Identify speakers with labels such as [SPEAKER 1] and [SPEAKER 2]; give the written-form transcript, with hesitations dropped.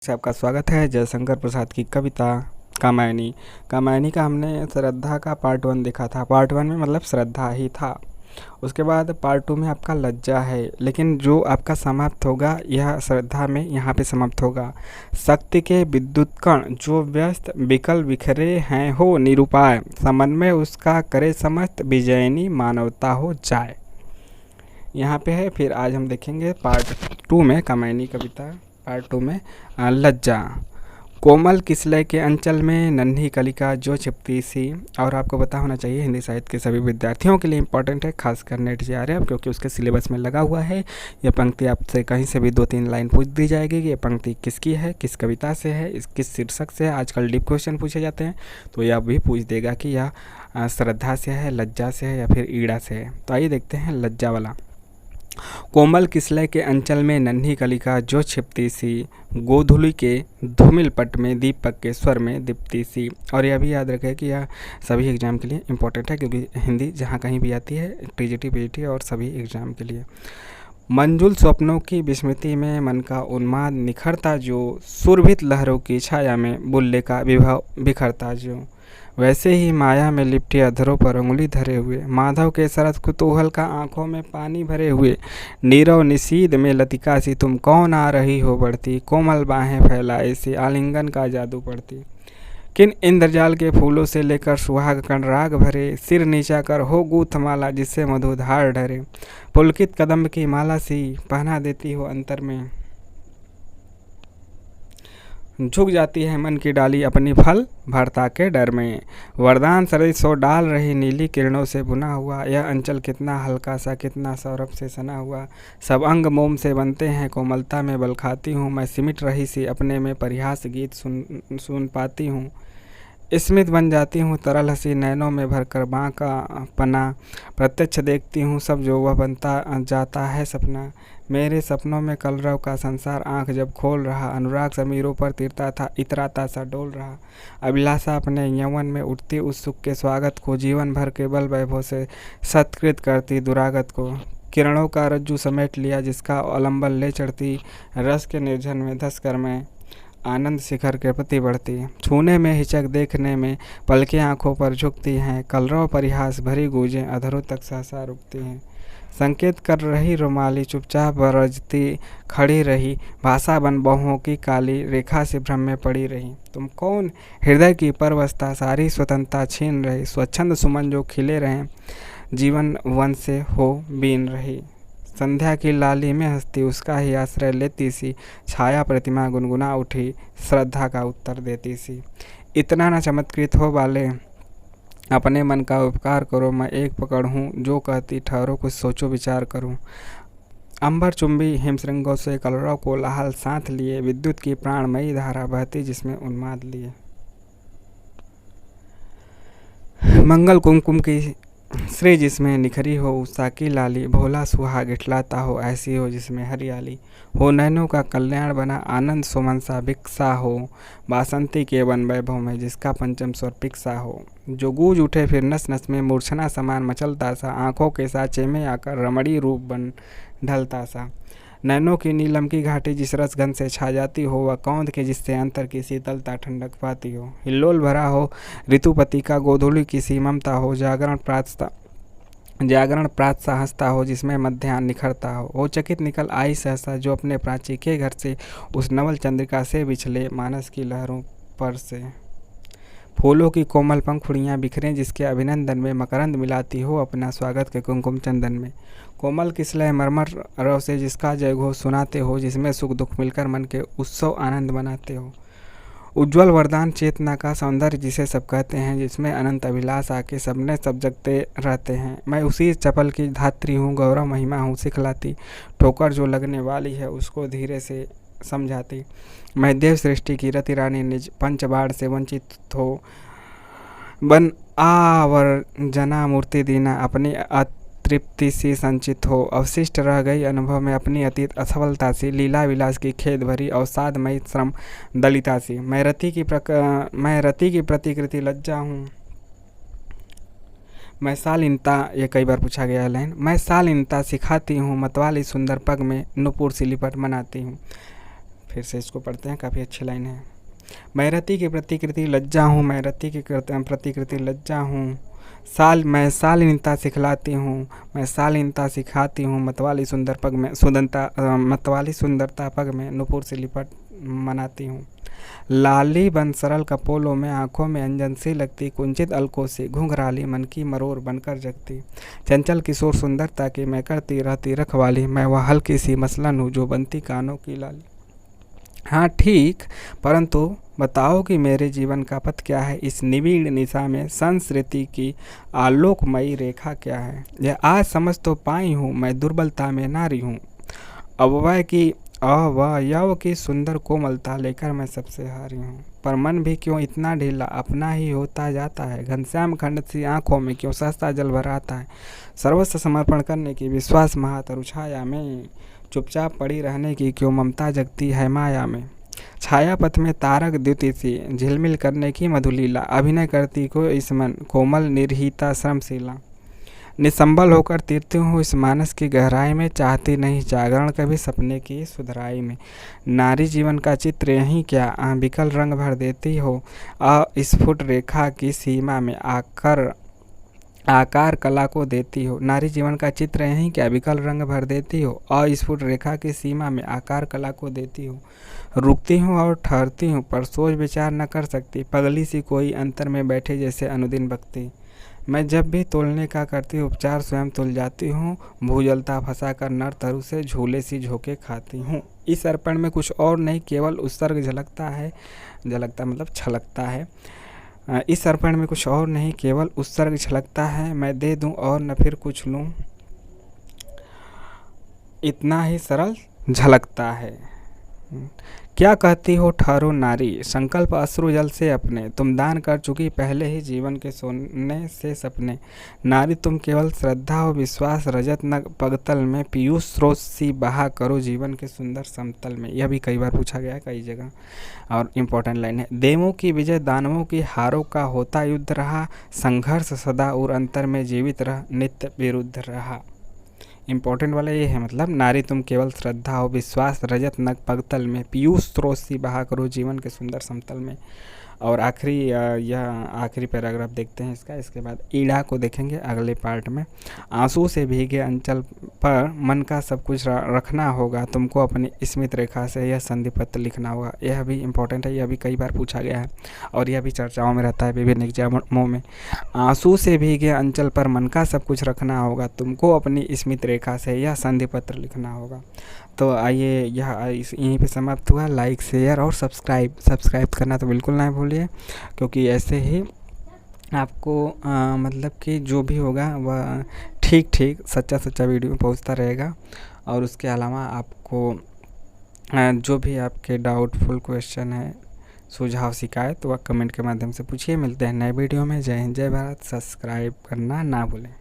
[SPEAKER 1] से आपका स्वागत है। जयशंकर प्रसाद की कविता कामायनी। कामायनी का हमने श्रद्धा का पार्ट 1 देखा था। पार्ट 1 में मतलब श्रद्धा ही था। उसके बाद पार्ट 2 में आपका लज्जा है, लेकिन जो आपका समाप्त होगा यह श्रद्धा में यहाँ पे समाप्त होगा। शक्ति के विद्युत कण जो व्यस्त विकल बिखरे हैं हो निरुपाय, समन्वय उसका करे समस्त विजयनी मानवता हो जाए। यहाँ पे है। फिर आज हम देखेंगे पार्ट 2 में कामायनी कविता पार्ट 2 में लज्जा। कोमल किसलय के अंचल में नन्ही कलिका जो छिपती सी। और आपको पता होना चाहिए हिंदी साहित्य के सभी विद्यार्थियों के लिए इम्पोर्टेंट है, खासकर नेट JRF, क्योंकि उसके सिलेबस में लगा हुआ है। यह पंक्ति आपसे कहीं से भी 2-3 लाइन पूछ दी जाएगी कि ये पंक्ति किसकी है, किस कविता से है, किस शीर्षक से है। आजकल डीप क्वेश्चन पूछे जाते हैं, तो यह भी पूछ देगा कि यह श्रद्धा से है, लज्जा से है या फिर ईड़ा से है। तो आइए देखते हैं लज्जा वाला। कोमल किसलय के अंचल में नन्ही कलिका जो छिपती सी, गोधूलि के धूमिल पट में दीपक के स्वर में दीप्ति सी। और यह भी याद रखें कि यह सभी एग्जाम के लिए इम्पोर्टेंट है, क्योंकि हिंदी जहाँ कहीं भी आती है, TGT PGT और सभी एग्जाम के लिए। मंजुल स्वप्नों की विस्मृति में मन का उन्माद निखरता जो, सुरभित लहरों की छाया में बुल्ले का विभव बिखरता जो, वैसे ही माया में लिपटी अधरों पर उंगली धरे हुए, माधव के सरस कुतूहल का आंखों में पानी भरे हुए, नीरव निशीद में लतिका सी तुम कौन आ रही हो बढ़ती, कोमल बाहें फैलाए सी आलिंगन का जादू पड़ती। किन इंद्रजाल के फूलों से लेकर सुहाग कण राग भरे, सिर नीचा कर हो गूथ माला जिससे मधुधार डरे, पुलकित कदम्ब की माला सी पहना देती हो अंतर में, झुक जाती है मन की डाली अपनी फल भरता के डर में, वरदान सरई सो डाल रही नीली किरणों से बुना हुआ, यह अंचल कितना हल्का सा कितना सौरभ से सना हुआ, सब अंग मोम से बनते हैं कोमलता में बल खाती हूँ, मैं सिमट रही सी अपने में परिहास गीत सुन पाती हूँ, स्मित बन जाती हूँ तरल हंसी नैनों में भरकर बाँ का पना, प्रत्यक्ष देखती हूँ सब जो वह बनता जाता है सपना, मेरे सपनों में कलरव का संसार आंख जब खोल रहा, अनुराग समीरों पर तिरता था इतराता सा डोल रहा, अभिलाषा अपने यौवन में उठती उस सुख के स्वागत को, जीवन भर के बल वैभव से सत्कृत करती दुरागत को, किरणों का रज्जू समेट लिया जिसका अवलंबन ले चढ़ती, रस के निर्जन में धस कर मैं आनंद शिखर के प्रति बढ़ती, छूने में हिचक देखने में पलकें आंखों पर झुकती हैं, कलरव परिहास भरी गूंजें अधरों तक सहसा रुकती हैं, संकेत कर रही रुमाली चुपचाप बरजती खड़ी रही, भाषा बन बाहों की काली रेखा से भ्रम में पड़ी रही, तुम कौन हृदय की परवस्ता सारी स्वतंत्रता छीन रही, स्वच्छंद सुमन जो खिले रहें जीवन वन से हो बीन रही, संध्या की लाली में हंसती उसका ही आश्रय लेती सी, छाया प्रतिमा गुनगुना उठी श्रद्धा का उत्तर देती सी, इतना न चमत्कृत हो बाले अपने मन का उपकार करो, मैं एक पकड़ हूँ जो कहती ठहरो कुछ सोचो विचार करूँ, अंबर चुंबी हिमश्रृंगों से कलरव कोलाहल साथ लिए, विद्युत की प्राणमयी धारा बहती जिसमें उन्माद लिए, मंगल कुमकुम की श्री जिसमें निखरी हो उषा की लाली, भोला सुहाग इठलाता हो ऐसी हो जिसमें हरियाली, हो नैनों का कल्याण बना आनंद सुमन सा भिक्षा हो, बासंती के वन वैभव में जिसका पंचम स्वर पिक्सा हो, जो गूंज उठे फिर नस नस में मूर्छना समान मचलता सा, आंखों के साँचे में आकर रमणीय रूप बन ढलता सा, नैनों की नीलम की घाटी जिस रसगंध से छा जाती हो, वह कौंध के जिससे अंतर की शीतलता ठंडक पाती हो, हिल्लोल भरा हो ऋतुपति का गोधूलि की सी ममता हो, जागरण प्रात सा हंसता हो जिसमें मध्याह्न निखरता हो चकित निकल आई सहसा जो अपने प्राची के घर से, उस नवल चंद्रिका से बिछले मानस की लहरों पर से, फूलों की कोमल पंखुड़ियाँ बिखरें जिसके अभिनंदन में, मकरंद मिलाती हो अपना स्वागत के कुमकुम चंदन में, कोमल किसलय मरमर रव से जिसका जय घोष सुनाते हो, जिसमें सुख दुख मिलकर मन के उत्सव आनंद मनाते हो, उज्ज्वल वरदान चेतना का सौंदर्य जिसे सब कहते हैं, जिसमें अनंत अभिलाष आके सबने सब जगते रहते हैं, मैं उसी चपल की धात्री हूँ गौरव महिमा हूँ सिखलाती, ठोकर जो लगने वाली है उसको धीरे से समझाती, मैं देव सृष्टि की रति रानी निज पंचबाड़ से वंचित हो, बन आवर जना मूर्ति दीना अपनी तृप्ति सी संचित हो, अवशिष्ट रह गई अनुभव में अपनी अतीत असफलता सी, लीला विलास की खेद भरी अवसादमयी श्रम दलिता सी, मैं रति की प्रतिकृति लज्जा हूँ, मैं शालीनता, ये कई बार पूछा गया है लाइन, मैं शालीनता सिखाती हूँ मतवाली सुंदर पग में नुपुर सी लिपट मनाती हूँ, फिर से इसको पढ़ते हैं, काफ़ी अच्छी लाइन है। मैं रति की प्रतिकृति लज्जा हूँ, मैं रति की प्रतिकृति लज्जा हूँ, मैं शालीनता सिखलाती हूँ, मैं शालीनता सिखाती हूँ, मतवाली सुंदरता पग में नुपुर से लिपट मनाती हूँ। लाली बन सरल कपोलों में, आंखों में अंजन सी लगती, कुंचित अलकों से घुंघराली मन की मरोर बनकर जगती। चंचल किशोर सुंदरता की मैं करती रहती रखवाली, मैं वह हल्की सी मसलन हूँ जो बनती कानों की लाली। हाँ ठीक, परंतु बताओ कि मेरे जीवन का पथ क्या है, इस निविड़ निशा में संस्कृति की आलोकमयी रेखा क्या है। यह आज समझ तो पाई हूँ, मैं दुर्बलता में नारी हूँ, अवयव की सुंदर कोमलता लेकर मैं सबसे हारी हूँ। पर मन भी क्यों इतना ढीला अपना ही होता जाता है, घनश्याम खंड सी आंखों में क्यों सस्ता जल भर आता है। सर्वस्व समर्पण करने की विश्वास महातरु छाया में, चुपचाप पड़ी रहने की क्यों ममता जगती है माया में। छाया पथ में तारक द्युति सी झिलमिल करने की मधुलीला, अभिनय करती को इस मन कोमल निर्हिता श्रमशीला। निसंबल होकर तीरती हूँ इस मानस की गहराई में, चाहती नहीं जागरण कभी सपने की सुधराई में। नारी जीवन का चित्र यहीं क्या विकल रंग भर देती हो, अस्फुट रेखा की सीमा में आकार कला को देती हो। नारी जीवन का चित्र यहीं क्या विकल रंग भर देती हो, अस्फुट रेखा की सीमा में आकार कला को देती हो। रुकती हूँ और ठहरती हूँ पर सोच विचार न कर सकती, पगली सी कोई अंतर में बैठे जैसे अनुदिन बकती। मैं जब भी तोलने का करती उपचार स्वयं तुल जाती हूँ, भूजलता फंसा कर नर तरु से झूले सी झोंके खाती हूँ। इस अर्पण में कुछ और नहीं, केवल उत्सर्ग झलकता मतलब छलकता है। इस अर्पण में कुछ और नहीं, केवल उत्सर्ग छलकता है। मैं दे दूं और न फिर कुछ लूं, इतना ही सरल झलकता है। क्या कहती हो ठहरो नारी, संकल्प अश्रु जल से अपने, तुम दान कर चुकी पहले ही जीवन के सोने से सपने। नारी तुम केवल श्रद्धा और विश्वास, रजत न पगतल में, पीयूष स्रोत सी बहा करो जीवन के सुंदर समतल में। यह भी कई बार पूछा गया है कई जगह, और इम्पोर्टेंट लाइन है। देवों की विजय दानवों की हारों का होता युद्ध रहा, संघर्ष सदा और अंतर में जीवित रह नित्य विरुद्ध रहा। इम्पोर्टेंट वाला ये है, मतलब नारी तुम केवल श्रद्धा और विश्वास, रजत नग पगतल में, पीयूष स्रोत सी बहा करो जीवन के सुंदर समतल में। और आखिरी पैराग्राफ देखते हैं इसका, इसके बाद ईड़ा को देखेंगे अगले पार्ट में। आंसू से भीगे अंचल पर मन का सब कुछ रखना होगा, तुमको अपनी स्मित रेखा से यह संधि पत्र लिखना होगा। यह भी इम्पोर्टेंट है, यह भी कई बार पूछा गया है और यह भी चर्चाओं में रहता है विभिन्न एग्जामों में। आंसू से भीगे अंचल पर मन का सब कुछ रखना होगा, तुमको अपनी स्मित रेखा से यह संधि पत्र लिखना होगा। तो आइए यहीं पे समाप्त हुआ। लाइक शेयर और सब्सक्राइब करना तो बिल्कुल ना भूलिए, क्योंकि ऐसे ही आपको मतलब कि जो भी होगा वह ठीक सच्चा वीडियो पहुंचता रहेगा। और उसके अलावा आपको जो भी आपके डाउटफुल क्वेश्चन है, सुझाव शिकायत, वह कमेंट के माध्यम से पूछिए। मिलते हैं नए वीडियो में। जय हिंद, जय भारत। सब्सक्राइब करना ना भूलें।